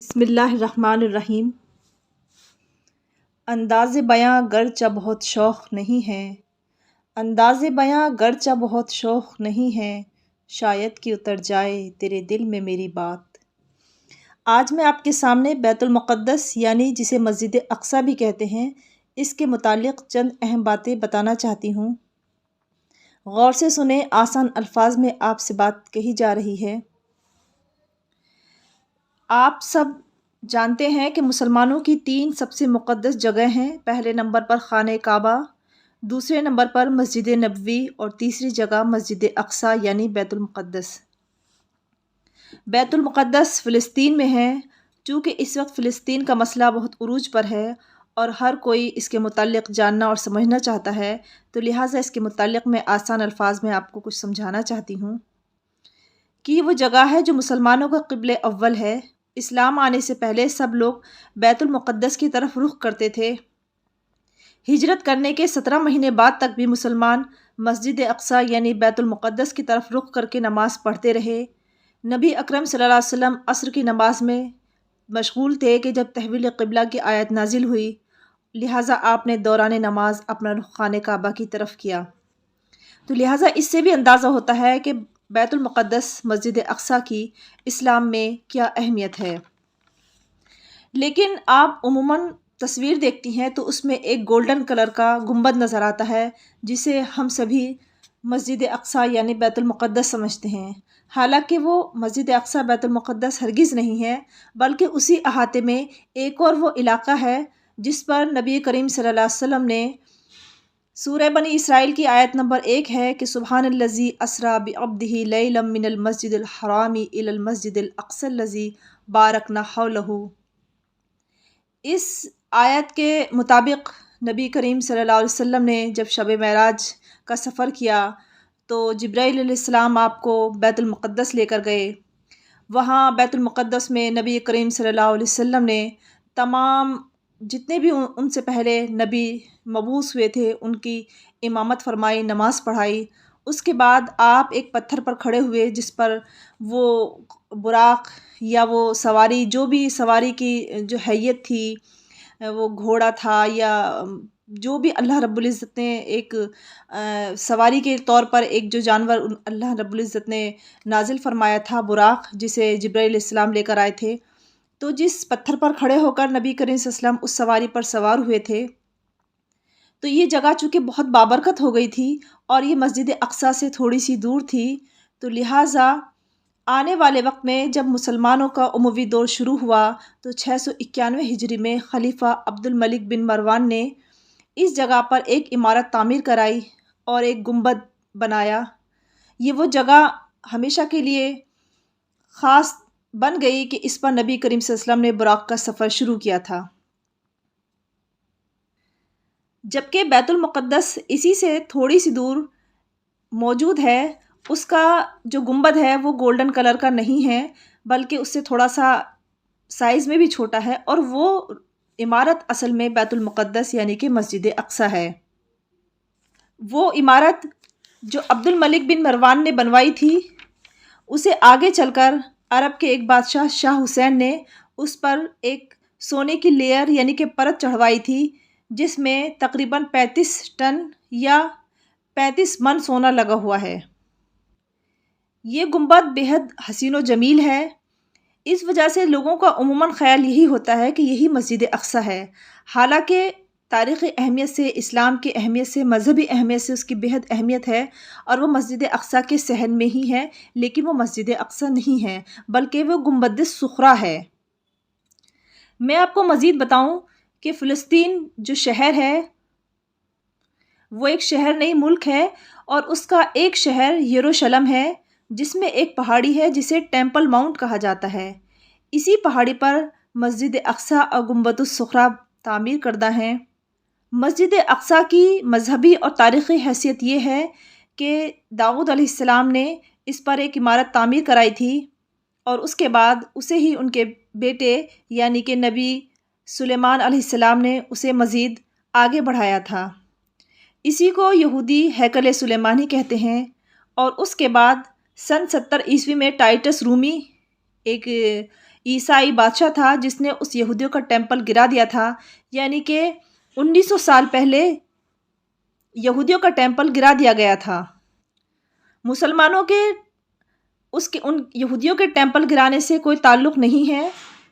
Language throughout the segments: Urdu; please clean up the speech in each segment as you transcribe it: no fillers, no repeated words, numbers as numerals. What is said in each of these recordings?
بسم اللہ الرحمن الرحیم۔ انداز بیاں گرچہ بہت شوق نہیں ہے، انداز بیاں گرچہ بہت شوق نہیں ہے، شاید کہ اتر جائے تیرے دل میں میری بات۔ آج میں آپ کے سامنے بیت المقدس یعنی جسے مسجد اقصیٰ بھی کہتے ہیں، اس کے متعلق چند اہم باتیں بتانا چاہتی ہوں۔ غور سے سنیں، آسان الفاظ میں آپ سے بات کہی جا رہی ہے۔ آپ سب جانتے ہیں کہ مسلمانوں کی 3 سب سے مقدس جگہ ہیں۔ پہلے نمبر پر خانہ کعبہ، دوسرے نمبر پر مسجد نبوی اور تیسری جگہ مسجد اقصیٰ یعنی بیت المقدس۔ بیت المقدس فلسطین میں ہے۔ چونکہ اس وقت فلسطین کا مسئلہ بہت عروج پر ہے اور ہر کوئی اس کے متعلق جاننا اور سمجھنا چاہتا ہے، تو لہٰذا اس کے متعلق میں آسان الفاظ میں آپ کو کچھ سمجھانا چاہتی ہوں کہ یہ وہ جگہ ہے جو مسلمانوں کا قبلہ اول ہے۔ اسلام آنے سے پہلے سب لوگ بیت المقدس کی طرف رخ کرتے تھے۔ ہجرت کرنے کے 17 مہینے بعد تک بھی مسلمان مسجد اقصیٰ یعنی بیت المقدس کی طرف رخ کر کے نماز پڑھتے رہے۔ نبی اکرم صلی اللہ علیہ وسلم عصر کی نماز میں مشغول تھے کہ جب تحویل قبلہ کی آیت نازل ہوئی، لہٰذا آپ نے دوران نماز اپنا رخ خانہ کعبہ کی طرف کیا۔ تو لہٰذا اس سے بھی اندازہ ہوتا ہے کہ بیت المقدس مسجد اقصیٰ کی اسلام میں کیا اہمیت ہے۔ لیکن آپ عموماً تصویر دیکھتی ہیں تو اس میں ایک گولڈن کلر کا گنبد نظر آتا ہے، جسے ہم سبھی مسجد اقصیٰ یعنی بیت المقدس سمجھتے ہیں۔ حالانکہ وہ مسجد اقصیٰ بیت المقدس ہرگز نہیں ہے، بلکہ اسی احاطے میں ایک اور وہ علاقہ ہے جس پر نبی کریم صلی اللہ علیہ وسلم نے سورہ بنی اسرائیل کی آیت نمبر 1 ہے کہ سبحان الذی اسریٰ بعبدہ لیلا من المسجد الحرام الی المسجد الاقصی الذی بارکنا حولہ۔ اس آیت کے مطابق نبی کریم صلی اللہ علیہ وسلم نے جب شب معراج کا سفر کیا تو جبرائیل علیہ السلام آپ کو بیت المقدس لے کر گئے۔ وہاں بیت المقدس میں نبی کریم صلی اللہ علیہ وسلم نے تمام جتنے بھی ان سے پہلے نبی مبعوث ہوئے تھے ان کی امامت فرمائی، نماز پڑھائی۔ اس کے بعد آپ ایک پتھر پر کھڑے ہوئے جس پر وہ براق یا وہ سواری، جو بھی سواری کی جو حیت تھی، وہ گھوڑا تھا یا جو بھی اللہ رب العزت نے ایک سواری کے طور پر ایک جو جانور اللہ رب العزت نے نازل فرمایا تھا، براق، جسے جبرائیل علیہ السلام لے کر آئے تھے، تو جس پتھر پر کھڑے ہو کر نبی کریم صلی اللہ علیہ وسلم اس سواری پر سوار ہوئے تھے، تو یہ جگہ چونکہ بہت بابرکت ہو گئی تھی اور یہ مسجد اقصیٰ سے تھوڑی سی دور تھی، تو لہٰذا آنے والے وقت میں جب مسلمانوں کا اموی دور شروع ہوا تو 691 ہجری میں خلیفہ عبد الملک بن مروان نے اس جگہ پر ایک عمارت تعمیر کرائی اور ایک گنبد بنایا۔ یہ وہ جگہ ہمیشہ کے لیے خاص بن گئی کہ اس پر نبی کریم صلی اللہ علیہ وسلم نے براق کا سفر شروع کیا تھا۔ جبکہ بیت المقدس اسی سے تھوڑی سی دور موجود ہے، اس کا جو گنبد ہے وہ گولڈن کلر کا نہیں ہے، بلکہ اس سے تھوڑا سا سائز میں بھی چھوٹا ہے، اور وہ عمارت اصل میں بیت المقدس یعنی کہ مسجد اقصیٰ ہے۔ وہ عمارت جو عبد الملک بن مروان نے بنوائی تھی، اسے آگے چل کر عرب کے ایک بادشاہ شاہ حسین نے اس پر ایک سونے کی لیئر یعنی کہ پرت چڑھوائی تھی، جس میں تقریباً 35 ٹن یا 35 من سونا لگا ہوا ہے۔ یہ گنبد بےحد حسین و جمیل ہے، اس وجہ سے لوگوں کا عموماً خیال یہی ہوتا ہے کہ یہی مسجد اقصیٰ ہے۔ حالانکہ تاریخی اہمیت سے، اسلام کی اہمیت سے، مذہبی اہمیت سے اس کی بےحد اہمیت ہے اور وہ مسجد اقصیٰ کے صحن میں ہی ہے، لیکن وہ مسجد اقصیٰ نہیں ہے بلکہ وہ گنبد صخرہ ہے۔ میں آپ کو مزید بتاؤں کہ فلسطین جو شہر ہے وہ ایک شہر نہیں، ملک ہے، اور اس کا ایک شہر یروشلم ہے جس میں ایک پہاڑی ہے جسے ٹیمپل ماؤنٹ کہا جاتا ہے۔ اسی پہاڑی پر مسجد اقصیٰ اور گنبد الصخرہ تعمیر کردہ ہیں۔ مسجد اقصیٰ کی مذہبی اور تاریخی حیثیت یہ ہے کہ داؤد علیہ السلام نے اس پر ایک عمارت تعمیر کرائی تھی اور اس کے بعد اسے ہی ان کے بیٹے یعنی کہ نبی سلیمان علیہ السلام نے اسے مزید آگے بڑھایا تھا۔ اسی کو یہودی ہیکل سلیمانی کہتے ہیں، اور اس کے بعد سن 70 عیسوی میں ٹائٹس رومی ایک عیسائی بادشاہ تھا جس نے اس یہودیوں کا ٹیمپل گرا دیا تھا، یعنی کہ 1900 سال پہلے یہودیوں کا ٹیمپل گرا دیا گیا تھا۔ مسلمانوں کے ان یہودیوں کے ٹیمپل گرانے سے کوئی تعلق نہیں ہے،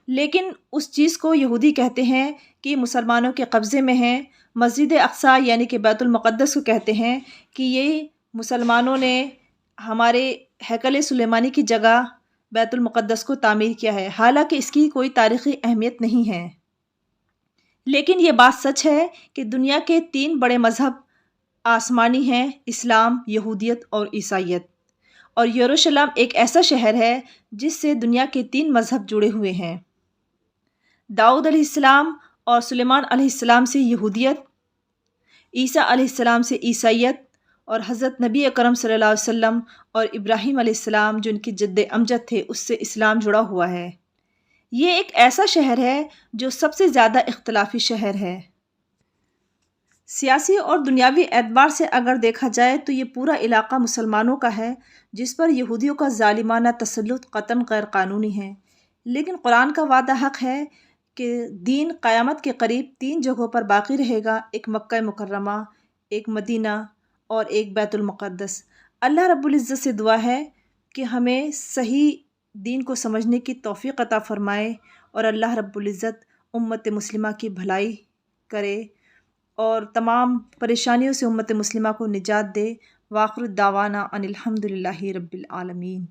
لیکن اس چیز کو یہودی کہتے ہیں کہ مسلمانوں کے قبضے میں ہے۔ مسجد اقصی یعنی کہ بیت المقدس کو کہتے ہیں کہ یہ مسلمانوں نے ہمارے ہیکل سلیمانی کی جگہ بیت المقدس کو تعمیر کیا ہے، حالانکہ اس کی کوئی تاریخی اہمیت نہیں ہے۔ لیکن یہ بات سچ ہے کہ دنیا کے 3 بڑے مذہب آسمانی ہیں: اسلام، یہودیت اور عیسائیت، اور یروشلم ایک ایسا شہر ہے جس سے دنیا کے 3 مذہب جڑے ہوئے ہیں: داؤد علیہ السلام اور سلیمان علیہ السلام سے یہودیت، عیسیٰ علیہ السلام سے عیسائیت، اور حضرت نبی اکرم صلی اللہ علیہ وسلم اور ابراہیم علیہ السلام جو ان کے جد امجد تھے اس سے اسلام جڑا ہوا ہے۔ یہ ایک ایسا شہر ہے جو سب سے زیادہ اختلافی شہر ہے۔ سیاسی اور دنیاوی اعتبار سے اگر دیکھا جائے تو یہ پورا علاقہ مسلمانوں کا ہے، جس پر یہودیوں کا ظالمانہ تسلط قطعاً غیر قانونی ہے۔ لیکن قرآن کا وعدہ حق ہے کہ دین قیامت کے قریب 3 جگہوں پر باقی رہے گا: ایک مکہ مکرمہ، ایک مدینہ اور ایک بیت المقدس۔ اللہ رب العزت سے دعا ہے کہ ہمیں صحیح دین کو سمجھنے کی توفیق عطا فرمائے، اور اللہ رب العزت امت مسلمہ کی بھلائی کرے اور تمام پریشانیوں سے امت مسلمہ کو نجات دے۔ وآخر الدعوانا ان الحمد للہ رب العالمین۔